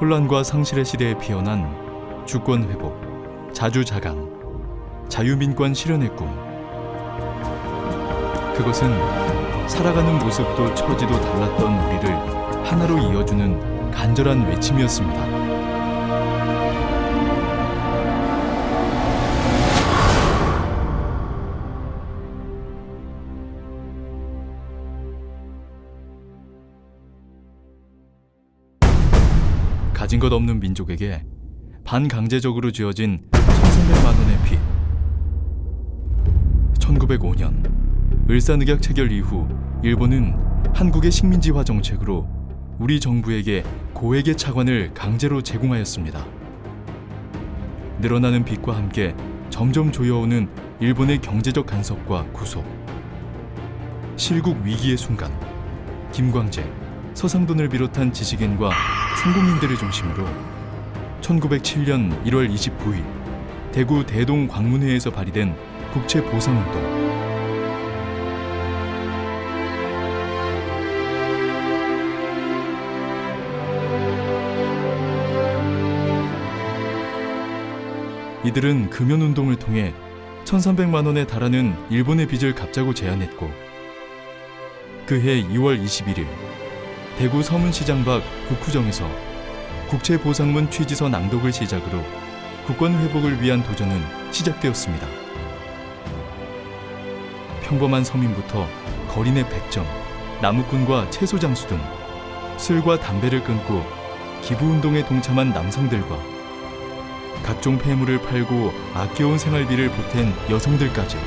혼란과 상실의 시대에 피어난 주권 회복, 자주자강, 자유민권 실현의 꿈. 그것은 살아가는 모습도 처지도 달랐던 우리를 하나로 이어주는 간절한 외침이었습니다. 가진 것 없는 민족에게 반강제적으로 쥐어진 1,300만 원의 빚. 1905년 을사늑약 체결 이후 일본은 한국의 식민지화 정책으로 우리 정부에게 고액의 차관을 강제로 제공하였습니다. 늘어나는 빚과 함께 점점 조여오는 일본의 경제적 간섭과 구속. 실국 위기의 순간, 김광재, 서상돈을 비롯한 지식인과 성공인들을 중심으로 1907년 1월 29일 대구 대동 광문회에서 발의된 국채보상운동. 이들은 금연운동을 통해 1,300만 원에 달하는 일본의 빚을 갚자고 제안했고, 그해 2월 21일 대구 서문시장 밖 국후정에서 국채보상문 취지서 낭독을 시작으로 국권 회복을 위한 도전은 시작되었습니다. 평범한 서민부터 거리 내 백점, 나무꾼과 채소장수 등 술과 담배를 끊고 기부운동에 동참한 남성들과 각종 폐물을 팔고 아껴온 생활비를 보탠 여성들까지,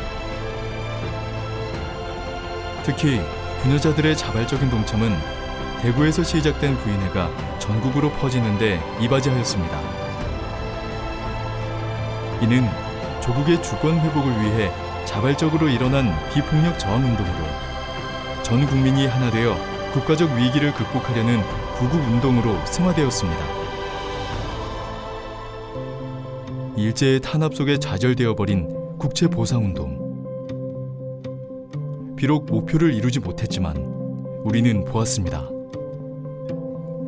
특히 부녀자들의 자발적인 동참은 대구에서 시작된 부인회가 전국으로 퍼지는데 이바지하였습니다. 이는 조국의 주권 회복을 위해 자발적으로 일어난 비폭력 저항운동으로 전 국민이 하나 되어 국가적 위기를 극복하려는 구국운동으로 승화되었습니다. 일제의 탄압 속에 좌절되어 버린 국채보상운동. 비록 목표를 이루지 못했지만 우리는 보았습니다.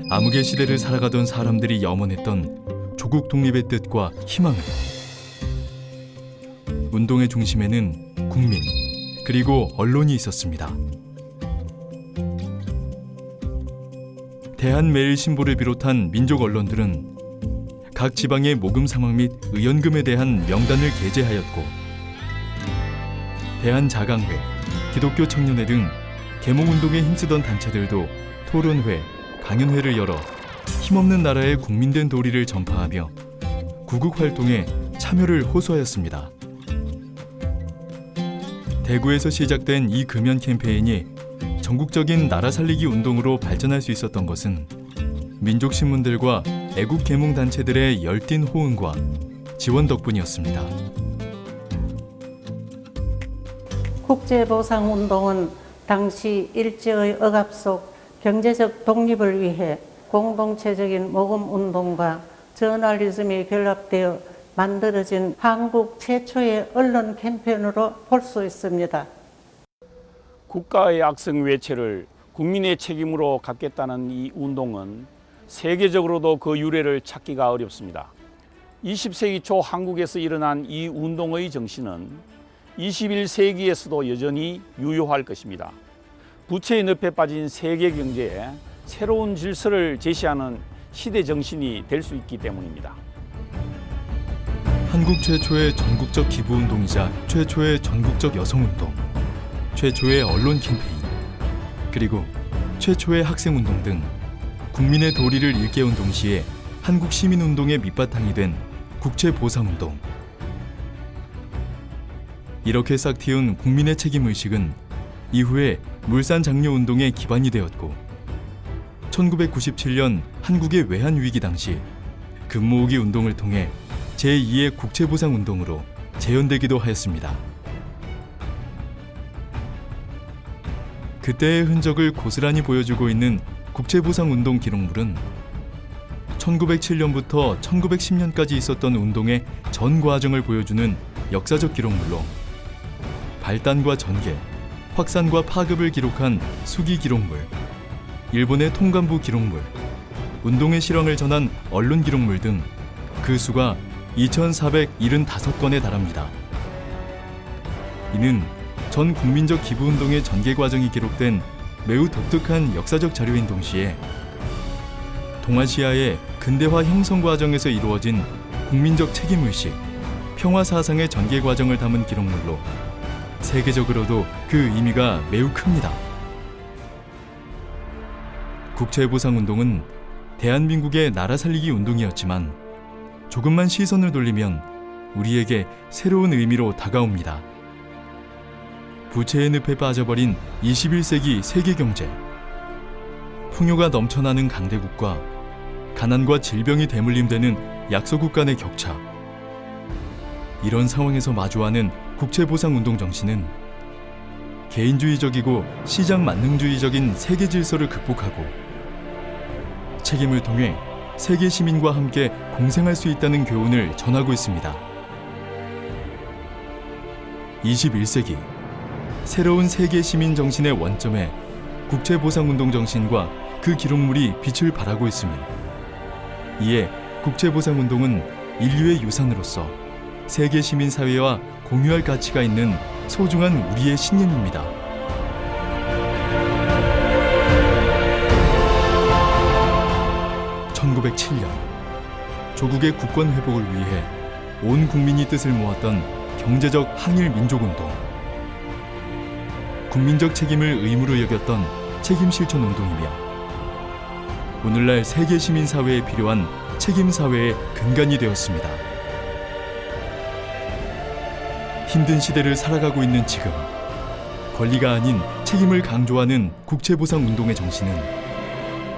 암흑의 시대를 살아가던 사람들이 염원했던 조국 독립의 뜻과 희망을. 운동의 중심에는 국민, 그리고 언론이 있었습니다. 대한매일신보를 비롯한 민족 언론들은 각 지방의 모금 상황 및 의연금에 대한 명단을 게재하였고, 대한자강회, 기독교 청년회 등 계몽운동에 힘쓰던 단체들도 토론회, 강연회를 열어 힘없는 나라의 국민된 도리를 전파하며 구국활동에 참여를 호소하였습니다. 대구에서 시작된 이 금연 캠페인이 전국적인 나라 살리기 운동으로 발전할 수 있었던 것은 민족신문들과 애국계몽단체들의 열띤 호응과 지원 덕분이었습니다. 국제보상운동은 당시 일제의 억압 속 경제적 독립을 위해 공동체적인 모금운동과 저널리즘이 결합되어 만들어진 한국 최초의 언론 캠페인으로 볼 수 있습니다. 국가의 악성 외채를 국민의 책임으로 갚겠다는 이 운동은 세계적으로도 그 유래를 찾기가 어렵습니다. 20세기 초 한국에서 일어난 이 운동의 정신은 21세기에서도 여전히 유효할 것입니다. 부채의 늪에 빠진 세계 경제에 새로운 질서를 제시하는 시대 정신이 될 수 있기 때문입니다. 한국 최초의 전국적 기부운동이자 최초의 전국적 여성운동, 최초의 언론 캠페인, 그리고 최초의 학생운동 등 국민의 도리를 일깨운 동시에 한국 시민운동의 밑바탕이 된 국채보상운동. 이렇게 싹 틔운 국민의 책임의식은 이후에 물산장려운동의 기반이 되었고, 1997년 한국의 외환위기 당시 금모으기 운동을 통해 제2의 국채보상운동으로 재현되기도 하였습니다. 그때의 흔적을 고스란히 보여주고 있는 국채보상운동 기록물은 1907년부터 1910년까지 있었던 운동의 전 과정을 보여주는 역사적 기록물로, 발단과 전개, 확산과 파급을 기록한 수기 기록물, 일본의 통감부 기록물, 운동의 실황을 전한 언론 기록물 등 그 수가 2,475건에 달합니다. 이는 전 국민적 기부운동의 전개 과정이 기록된 매우 독특한 역사적 자료인 동시에 동아시아의 근대화 형성 과정에서 이루어진 국민적 책임의식, 평화 사상의 전개 과정을 담은 기록물로 세계적으로도 그 의미가 매우 큽니다. 국채보상운동은 대한민국의 나라 살리기 운동이었지만 조금만 시선을 돌리면 우리에게 새로운 의미로 다가옵니다. 부채의 늪에 빠져버린 21세기 세계 경제, 풍요가 넘쳐나는 강대국과 가난과 질병이 대물림되는 약소국 간의 격차. 이런 상황에서 마주하는 국채보상운동 정신은 개인주의적이고 시장 만능주의적인 세계 질서를 극복하고 책임을 통해 세계 시민과 함께 공생할 수 있다는 교훈을 전하고 있습니다. 21세기 새로운 세계 시민 정신의 원점에 국채보상운동 정신과 그 기록물이 빛을 발하고 있으며 이에 국채보상운동은 인류의 유산으로서 세계 시민 사회와 공유할 가치가 있는 소중한 우리의 신념입니다. 1907년 조국의 국권 회복을 위해 온 국민이 뜻을 모았던 경제적 항일 민족운동, 국민적 책임을 의무로 여겼던 책임 실천 운동이며 오늘날 세계 시민 사회에 필요한 책임 사회의 근간이 되었습니다. 힘든 시대를 살아가고 있는 지금, 권리가 아닌 책임을 강조하는 국채보상 운동의 정신은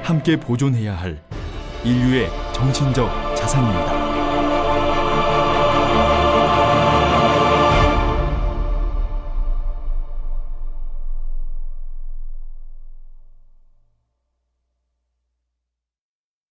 함께 보존해야 할 인류의 정신적 자산입니다.